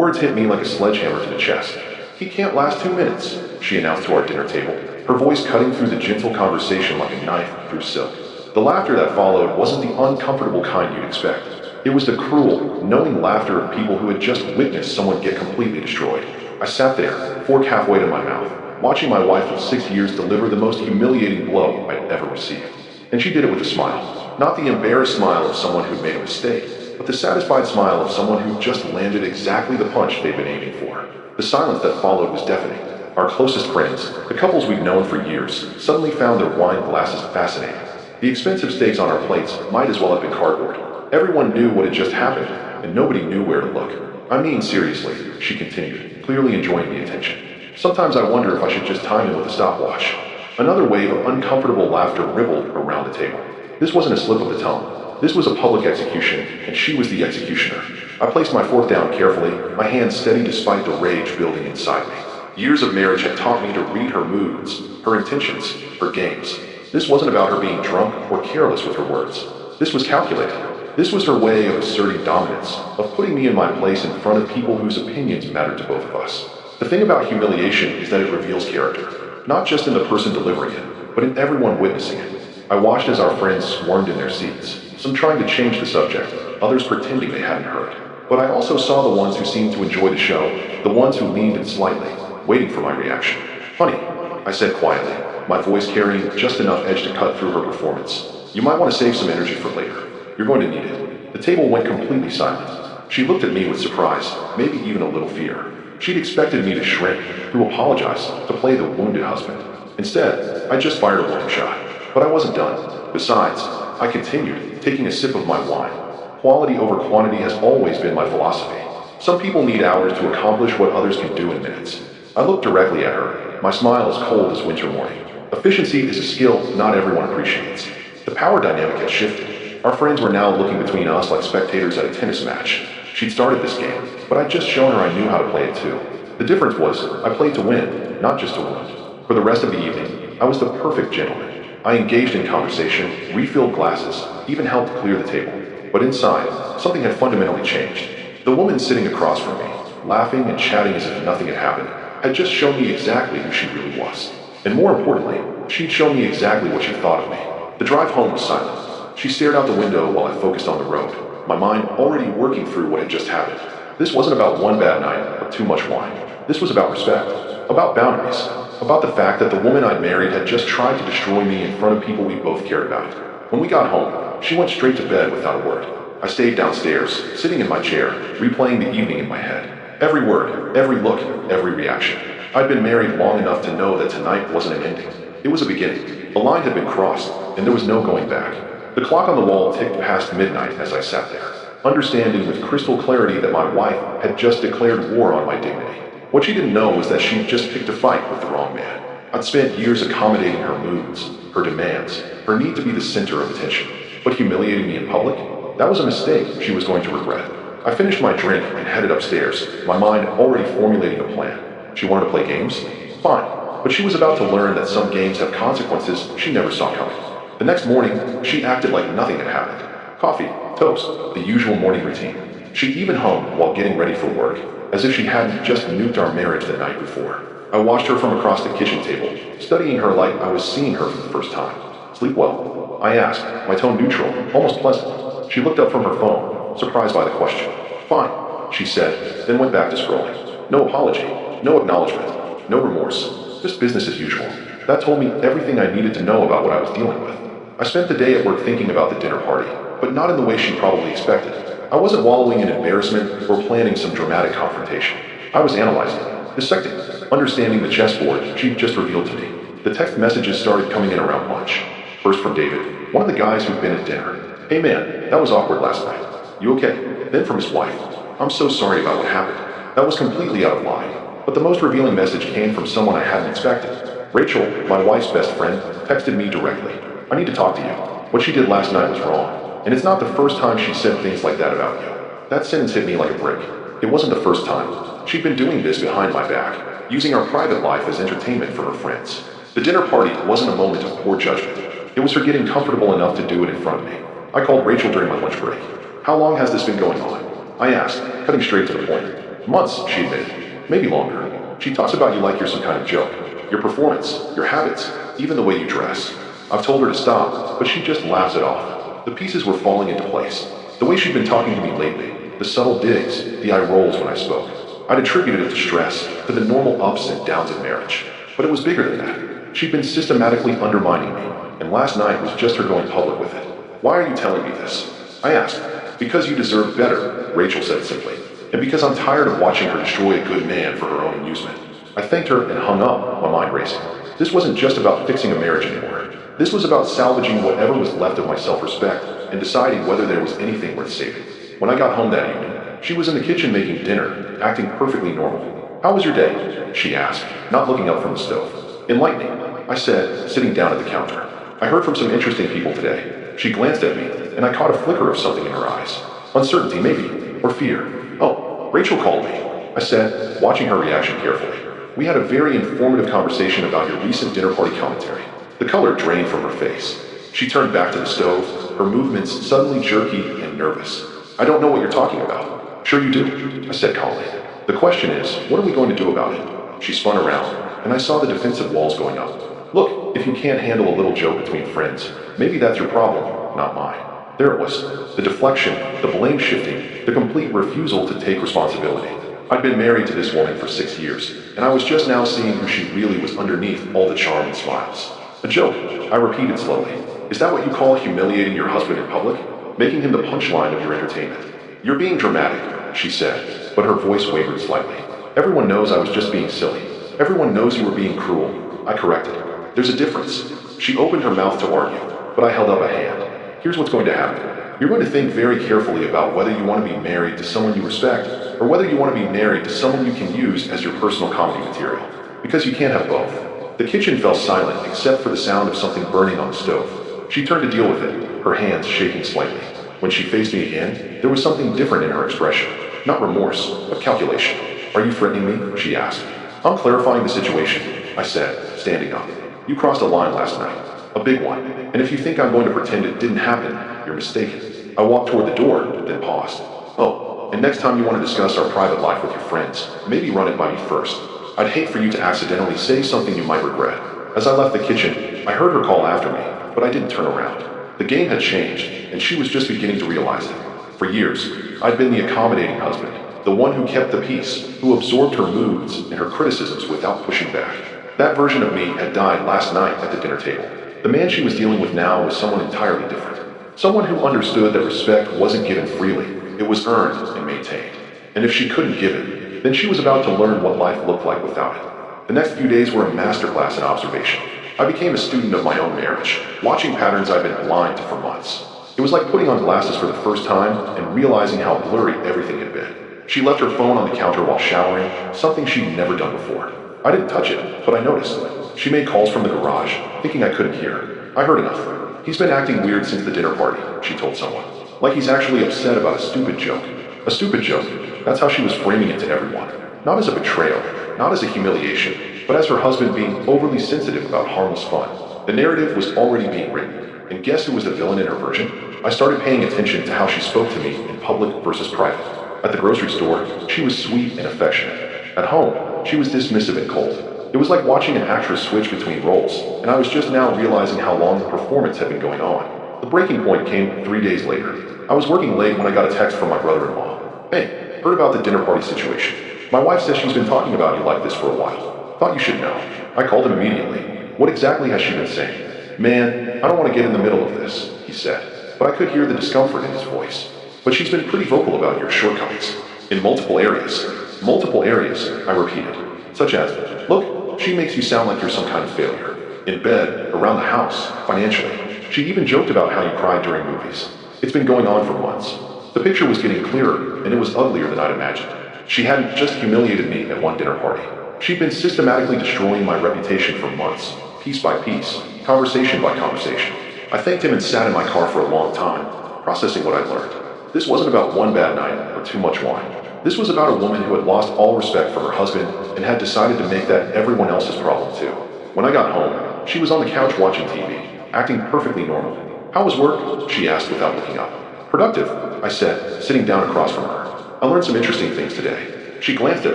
words hit me like a sledgehammer to the chest. "He can't last 2 minutes," she announced to our dinner table, her voice cutting through the gentle conversation like a knife through silk. The laughter that followed wasn't the uncomfortable kind you'd expect. It was the cruel, knowing laughter of people who had just witnessed someone get completely destroyed. I sat there, fork halfway to my mouth, watching my wife of 6 years deliver the most humiliating blow I'd ever received. And she did it with a smile. Not the embarrassed smile of someone who'd made a mistake, but the satisfied smile of someone who just landed exactly the punch they'd been aiming for. The silence that followed was deafening. Our closest friends, the couples we'd known for years, suddenly found their wine glasses fascinating. The expensive steaks on our plates might as well have been cardboard. Everyone knew what had just happened, and nobody knew where to look. "I mean, seriously," she continued, clearly enjoying the attention. "Sometimes I wonder if I should just time him with a stopwatch." Another wave of uncomfortable laughter rippled around the table. This wasn't a slip of the tongue. This was a public execution, and she was the executioner. I placed my fork down carefully, my hands steady despite the rage building inside me. Years of marriage had taught me to read her moods, her intentions, her games. This wasn't about her being drunk or careless with her words. This was calculated. This was her way of asserting dominance, of putting me in my place in front of people whose opinions mattered to both of us. The thing about humiliation is that it reveals character, not just in the person delivering it, but in everyone witnessing it. I watched as our friends swarmed in their seats, some trying to change the subject, others pretending they hadn't heard. But I also saw the ones who seemed to enjoy the show, the ones who leaned in slightly, waiting for my reaction. "Honey," I said quietly, my voice carrying just enough edge to cut through her performance. "You might want to save some energy for later. You're going to need it." The table went completely silent. She looked at me with surprise, maybe even a little fear. She'd expected me to shrink, to apologize, to play the wounded husband. Instead, I just fired a warning shot. But I wasn't done. Besides, I continued, taking a sip of my wine. Quality over quantity has always been my philosophy. Some people need hours to accomplish what others can do in minutes. I looked directly at her, my smile as cold as winter morning. Efficiency is a skill not everyone appreciates. The power dynamic had shifted. Our friends were now looking between us like spectators at a tennis match. She'd started this game, but I'd just shown her I knew how to play it too. The difference was, I played to win, not just to wound. For the rest of the evening, I was the perfect gentleman. I engaged in conversation, refilled glasses, even helped clear the table. But inside, something had fundamentally changed. The woman sitting across from me, laughing and chatting as if nothing had happened, had just shown me exactly who she really was. And more importantly, she'd shown me exactly what she thought of me. The drive home was silent. She stared out the window while I focused on the road, my mind already working through what had just happened. This wasn't about one bad night or too much wine. This was about respect, about boundaries, about the fact that the woman I'd married had just tried to destroy me in front of people we both cared about. When we got home, she went straight to bed without a word. I stayed downstairs, sitting in my chair, replaying the evening in my head. Every word, every look, every reaction. I'd been married long enough to know that tonight wasn't an ending. It was a beginning. The line had been crossed, and there was no going back. The clock on the wall ticked past midnight as I sat there, understanding with crystal clarity that my wife had just declared war on my dignity. What she didn't know was that she'd just picked a fight with the wrong man. I'd spent years accommodating her moods, her demands, her need to be the center of attention. But humiliating me in public? That was a mistake she was going to regret. I finished my drink and headed upstairs, my mind already formulating a plan. She wanted to play games? Fine. But she was about to learn that some games have consequences she never saw coming. The next morning, she acted like nothing had happened. Coffee, toast, the usual morning routine. She even hummed while getting ready for work, as if she hadn't just nuked our marriage the night before. I watched her from across the kitchen table, studying her like I was seeing her for the first time. "Sleep well?" I asked, my tone neutral, almost pleasant. She looked up from her phone, surprised by the question. "Fine," she said, then went back to scrolling. No apology, no acknowledgement, no remorse, just business as usual. That told me everything I needed to know about what I was dealing with. I spent the day at work thinking about the dinner party, but not in the way she probably expected. I wasn't wallowing in embarrassment or planning some dramatic confrontation. I was analyzing, dissecting, understanding the chessboard she'd just revealed to me. The text messages started coming in around lunch. First from David, one of the guys who'd been at dinner. "Hey man, that was awkward last night. You okay?" Then from his wife. "I'm so sorry about what happened." That was completely out of line. But the most revealing message came from someone I hadn't expected. Rachel, my wife's best friend, texted me directly. "I need to talk to you. What she did last night was wrong. And it's not the first time she said things like that about you." That sentence hit me like a brick. It wasn't the first time. She'd been doing this behind my back, using our private life as entertainment for her friends. The dinner party wasn't a moment of poor judgment. It was her getting comfortable enough to do it in front of me. I called Rachel during my lunch break. "How long has this been going on?" I asked, cutting straight to the point. Months, she admitted. Maybe longer. She talks about you like you're some kind of joke. Your performance, your habits, even the way you dress. I've told her to stop, but she just laughs it off. The pieces were falling into place. The way she'd been talking to me lately, the subtle digs, the eye rolls when I spoke. I'd attributed it to stress, to the normal ups and downs of marriage. But it was bigger than that. She'd been systematically undermining me, and last night was just her going public with it. Why are you telling me this? I asked. Because you deserve better, Rachel said simply. And because I'm tired of watching her destroy a good man for her own amusement. I thanked her and hung up, my mind racing. This wasn't just about fixing a marriage anymore. This was about salvaging whatever was left of my self-respect and deciding whether there was anything worth saving. When I got home that evening, she was in the kitchen making dinner, acting perfectly normal. How was your day? She asked, not looking up from the stove. Enlightening, I said, sitting down at the counter. I heard from some interesting people today. She glanced at me, and I caught a flicker of something in her eyes. Uncertainty, maybe, or fear. Oh, Rachel called me, I said, watching her reaction carefully. We had a very informative conversation about your recent dinner party commentary. The color drained from her face. She turned back to the stove, her movements suddenly jerky and nervous. I don't know what you're talking about. Sure you do, I said calmly. The question is, what are we going to do about it? She spun around, and I saw the defensive walls going up. Look, if you can't handle a little joke between friends, maybe that's your problem, not mine. There it was. The deflection, the blame shifting, the complete refusal to take responsibility. I'd been married to this woman for 6 years, and I was just now seeing who she really was underneath all the charm and smiles. A joke, I repeated slowly. Is that what you call humiliating your husband in public? Making him the punchline of your entertainment? You're being dramatic, she said, but her voice wavered slightly. Everyone knows I was just being silly. Everyone knows you were being cruel. I corrected. There's a difference. She opened her mouth to argue, but I held up a hand. Here's what's going to happen. You're going to think very carefully about whether you want to be married to someone you respect, or whether you want to be married to someone you can use as your personal comedy material. Because you can't have both. The kitchen fell silent except for the sound of something burning on the stove. She turned to deal with it, her hands shaking slightly. When she faced me again, there was something different in her expression. Not remorse, but calculation. Are you threatening me? She asked. I'm clarifying the situation, I said, standing up. You crossed a line last night. A big one. And if you think I'm going to pretend it didn't happen, you're mistaken. I walked toward the door, then paused. Oh, and next time you want to discuss our private life with your friends, maybe run it by me first. I'd hate for you to accidentally say something you might regret. As I left the kitchen, I heard her call after me, but I didn't turn around. The game had changed, and she was just beginning to realize it. For years, I'd been the accommodating husband, the one who kept the peace, who absorbed her moods and her criticisms without pushing back. That version of me had died last night at the dinner table. The man she was dealing with now was someone entirely different. Someone who understood that respect wasn't given freely, it was earned and maintained. And if she couldn't give it, then she was about to learn what life looked like without it. The next few days were a masterclass in observation. I became a student of my own marriage, watching patterns I'd been blind to for months. It was like putting on glasses for the first time and realizing how blurry everything had been. She left her phone on the counter while showering, something she'd never done before. I didn't touch it, but I noticed. She made calls from the garage, thinking I couldn't hear. I heard enough. He's been acting weird since the dinner party, she told someone. Like he's actually upset about a stupid joke. A stupid joke. That's how she was framing it to everyone. Not as a betrayal, not as a humiliation, but as her husband being overly sensitive about harmless fun. The narrative was already being written. And guess who was the villain in her version? I started paying attention to how she spoke to me in public versus private. At the grocery store, she was sweet and affectionate. At home, she was dismissive and cold. It was like watching an actress switch between roles, and I was just now realizing how long the performance had been going on. The breaking point came 3 days later. I was working late when I got a text from my brother-in-law. Hey, heard about the dinner party situation. My wife says she's been talking about you like this for a while. Thought you should know. I called him immediately. What exactly has she been saying? Man, I don't want to get in the middle of this, he said, but I could hear the discomfort in his voice. But she's been pretty vocal about your shortcomings. In multiple areas. Multiple areas, I repeated. Such as, look, she makes you sound like you're some kind of failure. In bed, around the house, financially. She even joked about how you cried during movies. It's been going on for months. The picture was getting clearer, and it was uglier than I'd imagined. She hadn't just humiliated me at one dinner party. She'd been systematically destroying my reputation for months, piece by piece, conversation by conversation. I thanked him and sat in my car for a long time, processing what I'd learned. This wasn't about one bad night or too much wine. This was about a woman who had lost all respect for her husband and had decided to make that everyone else's problem too. When I got home, she was on the couch watching TV, acting perfectly normal. How was work? She asked without looking up. Productive, I said, sitting down across from her. I learned some interesting things today. She glanced at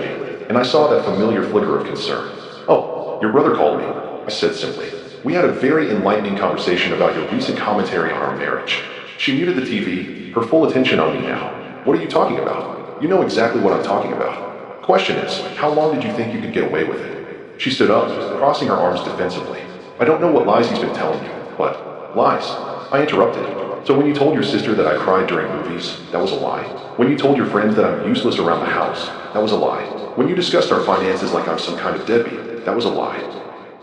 me, and I saw that familiar flicker of concern. "Oh, your brother called me," I said simply. "We had a very enlightening conversation about your recent commentary on our marriage." She muted the TV, her full attention on me now. "What are you talking about? You know exactly what I'm talking about. Question is, how long did you think you could get away with it?" She stood up, crossing her arms defensively. "I don't know what lies he's been telling you, but..." "Lies?" I interrupted. "So when you told your sister that I cried during movies, that was a lie? When you told your friends that I'm useless around the house, that was a lie? When you discussed our finances like I'm some kind of deadbeat, that was a lie?"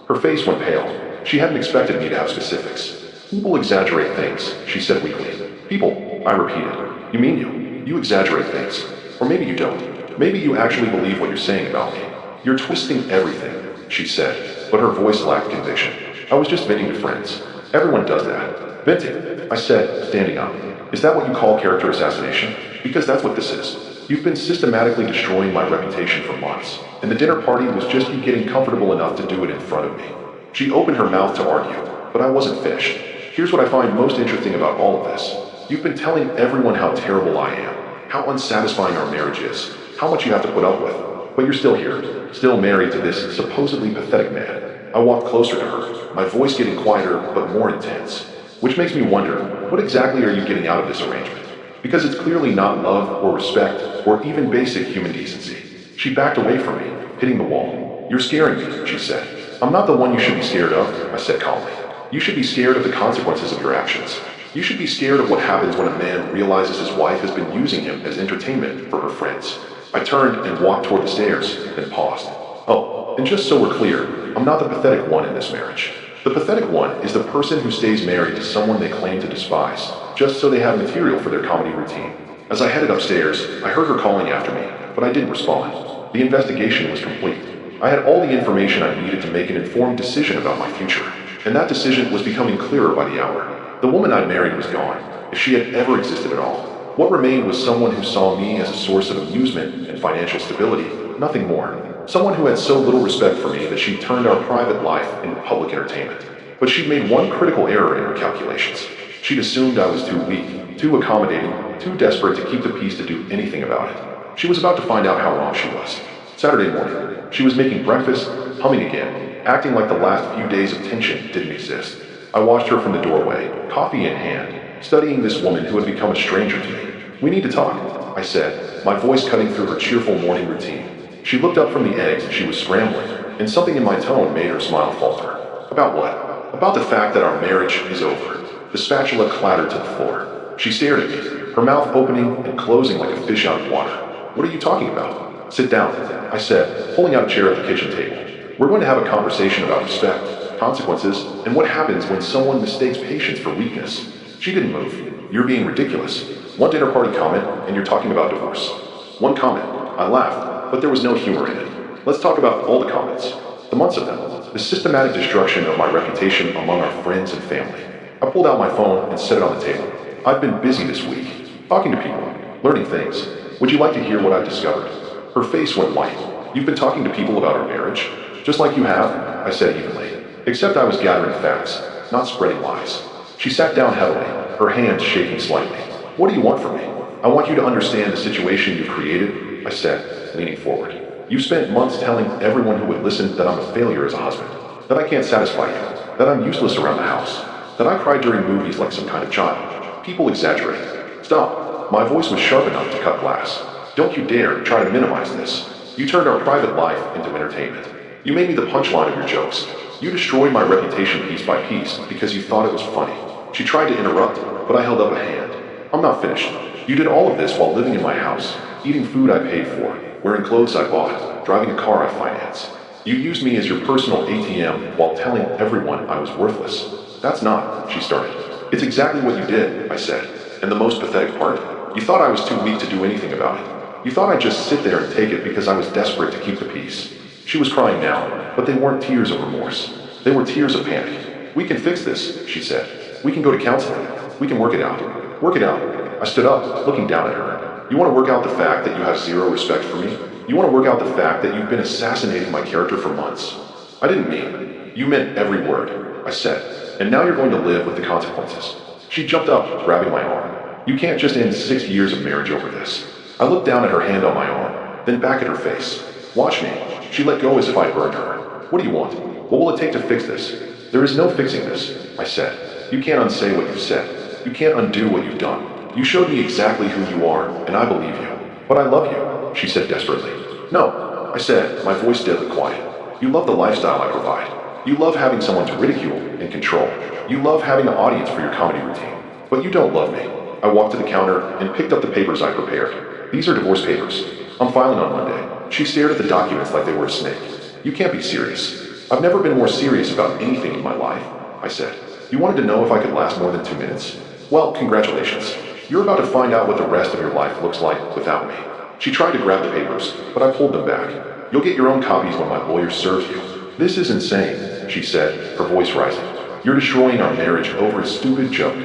Her face went pale. She hadn't expected me to have specifics. "People exaggerate things," she said weakly. "People," I repeated. "You mean you? You exaggerate things. Or maybe you don't. Maybe you actually believe what you're saying about me. You're twisting everything," she said, but her voice lacked conviction. "I was just venting to friends. Everyone does that." "Venting," I said, standing up. "Is that what you call character assassination? Because that's what this is. You've been systematically destroying my reputation for months, and the dinner party was just you getting comfortable enough to do it in front of me." She opened her mouth to argue, but I wasn't finished. "Here's what I find most interesting about all of this. You've been telling everyone how terrible I am, how unsatisfying our marriage is, how much you have to put up with. But you're still here, still married to this supposedly pathetic man." I walked closer to her, my voice getting quieter but more intense. "Which makes me wonder, what exactly are you getting out of this arrangement? Because it's clearly not love or respect or even basic human decency." She backed away from me, hitting the wall. "You're scaring me," she said. "I'm not the one you should be scared of," I said calmly. "You should be scared of the consequences of your actions. You should be scared of what happens when a man realizes his wife has been using him as entertainment for her friends." I turned and walked toward the stairs, then paused. "Oh, and just so we're clear, I'm not the pathetic one in this marriage. The pathetic one is the person who stays married to someone they claim to despise, just so they have material for their comedy routine." As I headed upstairs, I heard her calling after me, but I didn't respond. The investigation was complete. I had all the information I needed to make an informed decision about my future, and that decision was becoming clearer by the hour. The woman I'd married was gone, if she had ever existed at all. What remained was someone who saw me as a source of amusement and financial stability, nothing more. Someone who had so little respect for me that she turned our private life into public entertainment. But she'd made one critical error in her calculations. She'd assumed I was too weak, too accommodating, too desperate to keep the peace to do anything about it. She was about to find out how wrong she was. Saturday morning, she was making breakfast, humming again, acting like the last few days of tension didn't exist. I watched her from the doorway, coffee in hand, studying this woman who had become a stranger to me. "We need to talk," I said, my voice cutting through her cheerful morning routine. She looked up from the eggs she was scrambling, and something in my tone made her smile falter. "About what?" "About the fact that our marriage is over." The spatula clattered to the floor. She stared at me, her mouth opening and closing like a fish out of water. "What are you talking about?" "Sit down," I said, pulling out a chair at the kitchen table. "We're going to have a conversation about respect, consequences, and what happens when someone mistakes patience for weakness." She didn't move. "You're being ridiculous. One dinner party comment, and you're talking about divorce." "One comment." I laughed, but there was no humor in it. "Let's talk about all the comments. The months of them. The systematic destruction of my reputation among our friends and family." I pulled out my phone and set it on the table. "I've been busy this week, talking to people, learning things. Would you like to hear what I've discovered?" Her face went white. "You've been talking to people about our marriage?" "Just like you have," I said evenly. "Except I was gathering facts, not spreading lies." She sat down heavily, her hands shaking slightly. "What do you want from me?" "I want you to understand the situation you've created," I said, leaning forward. "You've spent months telling everyone who would listen that I'm a failure as a husband, that I can't satisfy you, that I'm useless around the house, that I cry during movies like some kind of child. People exaggerate." "Stop." My voice was sharp enough to cut glass. "Don't you dare try to minimize this. You turned our private life into entertainment. You made me the punchline of your jokes. You destroyed my reputation piece by piece because you thought it was funny." She tried to interrupt, but I held up a hand. "I'm not finished. You did all of this while living in my house, eating food I paid for, wearing clothes I bought, driving a car I financed. You used me as your personal ATM while telling everyone I was worthless." "That's not," she started. "It's exactly what you did," I said. "And the most pathetic part? You thought I was too weak to do anything about it. You thought I'd just sit there and take it because I was desperate to keep the peace." She was crying now, but they weren't tears of remorse. They were tears of panic. "We can fix this," she said. "We can go to counseling. We can work it out." "Work it out." I stood up, looking down at her. "You want to work out the fact that you have zero respect for me? You want to work out the fact that you've been assassinating my character for months?" "I didn't mean." "You meant every word," I said. "And now you're going to live with the consequences." She jumped up, grabbing my arm. "You can't just end 6 years of marriage over this." I looked down at her hand on my arm. then back at her face. Watch me. She let go as if I'd burned her. What do you want? What will it take to fix this? There is no fixing this, I said. You can't unsay what you've said. You can't undo what you've done. You showed me exactly who you are, and I believe you. But I love you, she said desperately. No, I said, my voice deadly quiet. You love the lifestyle I provide. You love having someone to ridicule and control. You love having an audience for your comedy routine. But you don't love me. I walked to the counter and picked up the papers I prepared. These are divorce papers. I'm filing on Monday. She stared at the documents like they were a snake. You can't be serious. I've never been more serious about anything in my life, I said. You wanted to know if I could last more than 2 minutes? Well, congratulations. You're about to find out what the rest of your life looks like without me. She tried to grab the papers, but I pulled them back. You'll get your own copies when my lawyer serves you. This is insane, she said, her voice rising. You're destroying our marriage over a stupid joke.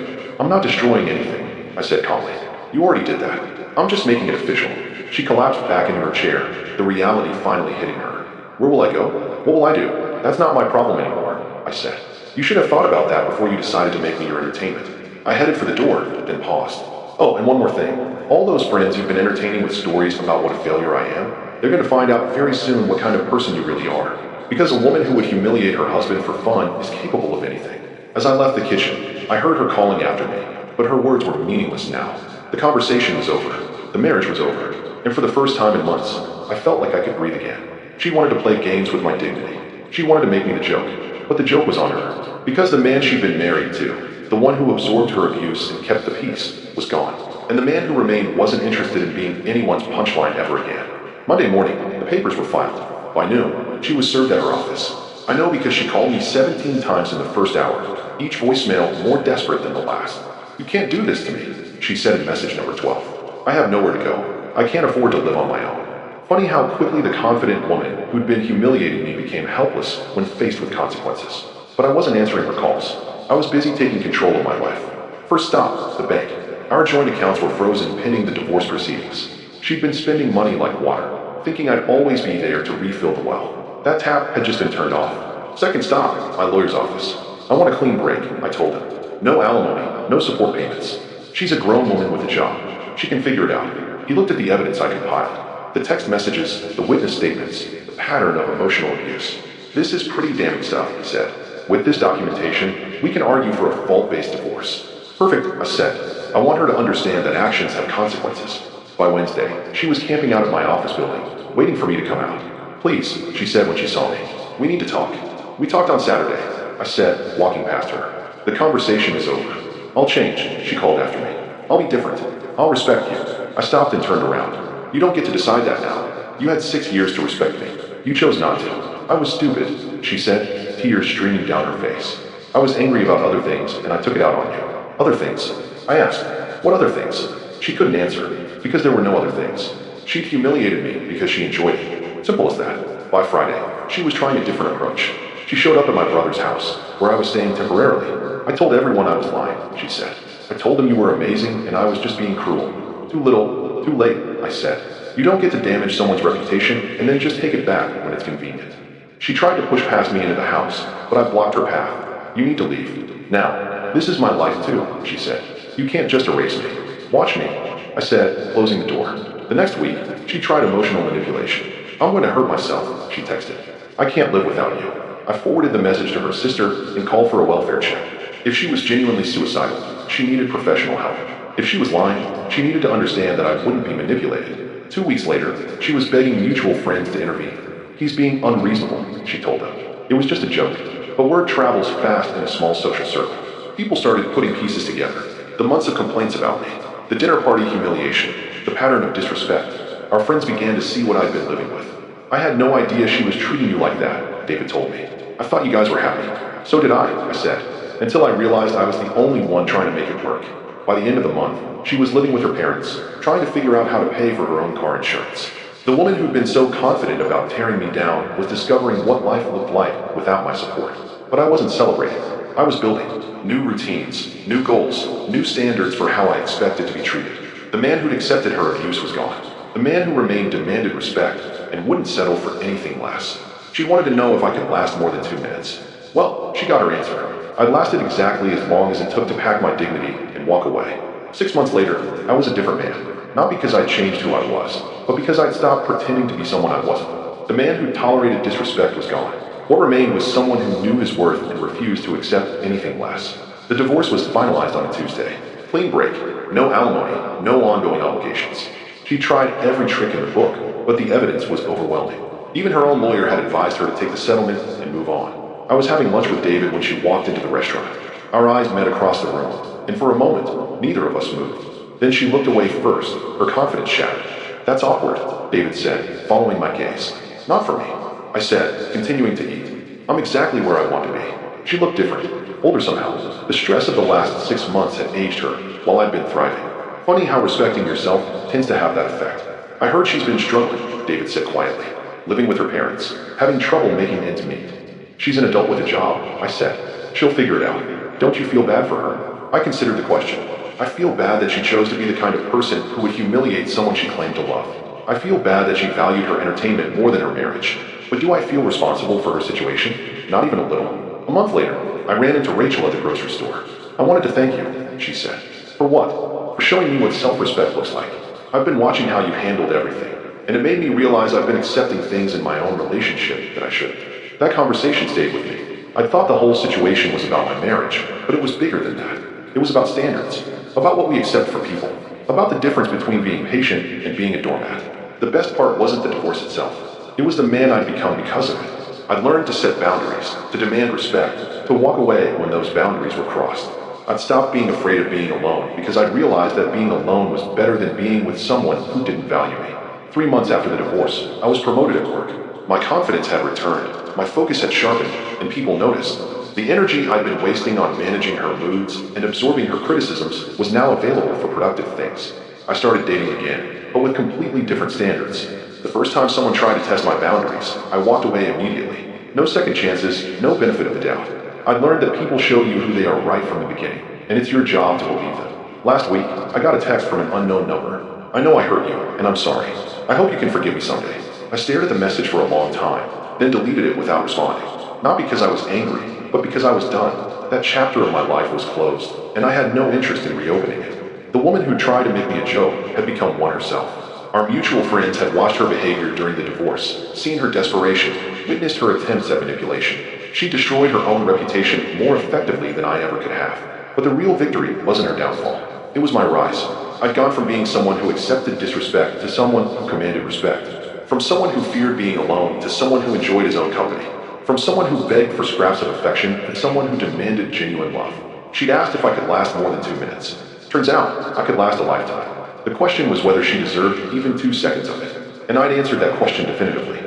I'm not destroying anything, I said calmly. You already did that. I'm just making it official. She collapsed back into her chair, the reality finally hitting her. Where will I go? What will I do? That's not my problem anymore, I said. You should have thought about that before you decided to make me your entertainment. I headed for the door, then paused. Oh, and one more thing. All those friends you've been entertaining with stories about what a failure I am, they're going to find out very soon what kind of person you really are. Because a woman who would humiliate her husband for fun is capable of anything. As I left the kitchen, I heard her calling after me, but her words were meaningless now. The conversation was over. The marriage was over. And for the first time in months, I felt like I could breathe again. She wanted to play games with my dignity. She wanted to make me the joke, but the joke was on her. Because the man she'd been married to, the one who absorbed her abuse and kept the peace, was gone. And the man who remained wasn't interested in being anyone's punchline ever again. Monday morning, the papers were filed. By noon, she was served at her office. I know because she called me 17 times in the first hour, each voicemail more desperate than the last. You can't do this to me, she said in message number 12. I have nowhere to go. I can't afford to live on my own. Funny how quickly the confident woman who'd been humiliating me became helpless when faced with consequences. But I wasn't answering her calls. I was busy taking control of my life. First stop, the bank. Our joint accounts were frozen pending the divorce proceedings. She'd been spending money like water, thinking I'd always be there to refill the well. That tap had just been turned off. Second stop, my lawyer's office. I want a clean break, I told him. No alimony, no support payments. She's a grown woman with a job. She can figure it out. He looked at the evidence I compiled. The text messages, the witness statements, the pattern of emotional abuse. This is pretty damning stuff, he said. With this documentation, we can argue for a fault-based divorce. Perfect, I said. I want her to understand that actions have consequences. By Wednesday, she was camping out at my office building, waiting for me to come out. Please, she said when she saw me. We need to talk. We talked on Saturday, I said, walking past her. The conversation is over. I'll change, she called after me. I'll be different. I'll respect you. I stopped and turned around. You don't get to decide that now. You had 6 years to respect me. You chose not to. I was stupid, she said, tears streaming down her face. I was angry about other things, and I took it out on you. Other things? I asked. What other things? She couldn't answer, because there were no other things. She'd humiliated me because she enjoyed it. Simple as that. By Friday, she was trying a different approach. She showed up at my brother's house, where I was staying temporarily. I told everyone I was lying, she said. I told them you were amazing, and I was just being cruel. Too little, too late, I said. You don't get to damage someone's reputation and then just take it back when it's convenient. She tried to push past me into the house, but I blocked her path. You need to leave. Now, this is my life too, she said. You can't just erase me. Watch me, I said, closing the door. The next week, she tried emotional manipulation. I'm going to hurt myself, she texted. I can't live without you. I forwarded the message to her sister and called for a welfare check. If she was genuinely suicidal, she needed professional help. If she was lying, she needed to understand that I wouldn't be manipulated. 2 weeks later, she was begging mutual friends to intervene. He's being unreasonable, she told them. It was just a joke. But word travels fast in a small social circle. People started putting pieces together. The months of complaints about me, the dinner party humiliation, the pattern of disrespect. Our friends began to see what I'd been living with. I had no idea she was treating you like that, David told me. I thought you guys were happy. So did I said, until I realized I was the only one trying to make it work. By the end of the month, she was living with her parents, trying to figure out how to pay for her own car insurance. The woman who'd been so confident about tearing me down was discovering what life looked like without my support. But I wasn't celebrating. I was building new routines, new goals, new standards for how I expected to be treated. The man who'd accepted her abuse was gone. The man who remained demanded respect and wouldn't settle for anything less. She wanted to know if I could last more than 2 minutes. Well, she got her answer. I'd lasted exactly as long as it took to pack my dignity and walk away. 6 months later, I was a different man. Not because I'd changed who I was, but because I'd stopped pretending to be someone I wasn't. The man who tolerated disrespect was gone. What remained was someone who knew his worth and refused to accept anything less. The divorce was finalized on a Tuesday. Clean break, no alimony, no ongoing obligations. She tried every trick in the book, but the evidence was overwhelming. Even her own lawyer had advised her to take the settlement and move on. I was having lunch with David when she walked into the restaurant. Our eyes met across the room, and for a moment, neither of us moved. Then she looked away first, her confidence shattered. "That's awkward," David said, following my gaze. "Not for me," I said, continuing to eat. "I'm exactly where I want to be." She looked different, older somehow. The stress of the last 6 months had aged her, while I'd been thriving. Funny how respecting yourself tends to have that effect. "I heard she's been struggling," David said quietly. "Living with her parents, having trouble making ends meet." "She's an adult with a job," I said. "She'll figure it out. Don't you feel bad for her?" I considered the question. I feel bad that she chose to be the kind of person who would humiliate someone she claimed to love. I feel bad that she valued her entertainment more than her marriage. But do I feel responsible for her situation? Not even a little. A month later, I ran into Rachel at the grocery store. "I wanted to thank you," she said. "For what?" "For showing me what self-respect looks like. I've been watching how you handled everything, and it made me realize I've been accepting things in my own relationship that I shouldn't." That conversation stayed with me. I thought the whole situation was about my marriage, but it was bigger than that. It was about standards, about what we accept for people, about the difference between being patient and being a doormat. The best part wasn't the divorce itself. It was the man I'd become because of it. I'd learned to set boundaries, to demand respect, to walk away when those boundaries were crossed. I'd stopped being afraid of being alone because I'd realized that being alone was better than being with someone who didn't value me. 3 months after the divorce, I was promoted at work. My confidence had returned, my focus had sharpened, and people noticed. The energy I'd been wasting on managing her moods and absorbing her criticisms was now available for productive things. I started dating again, but with completely different standards. The first time someone tried to test my boundaries, I walked away immediately. No second chances, no benefit of the doubt. I learned that people show you who they are right from the beginning, and it's your job to believe them. Last week, I got a text from an unknown number. "I know I hurt you, and I'm sorry. I hope you can forgive me someday." I stared at the message for a long time, then deleted it without responding. Not because I was angry, but because I was done. That chapter of my life was closed, and I had no interest in reopening it. The woman who tried to make me a joke had become one herself. Our mutual friends had watched her behavior during the divorce, seen her desperation, witnessed her attempts at manipulation. She destroyed her own reputation more effectively than I ever could have. But the real victory wasn't her downfall. It was my rise. I'd gone from being someone who accepted disrespect to someone who commanded respect. From someone who feared being alone to someone who enjoyed his own company. From someone who begged for scraps of affection to someone who demanded genuine love. She'd asked if I could last more than 2 minutes. Turns out, I could last a lifetime. The question was whether she deserved even 2 seconds of it. And I'd answered that question definitively.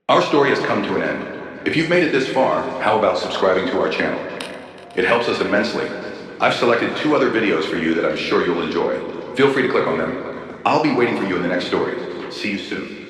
Our story has come to an end. If you've made it this far, how about subscribing to our channel? It helps us immensely. I've selected 2 other videos for you that I'm sure you'll enjoy. Feel free to click on them. I'll be waiting for you in the next story. See you soon.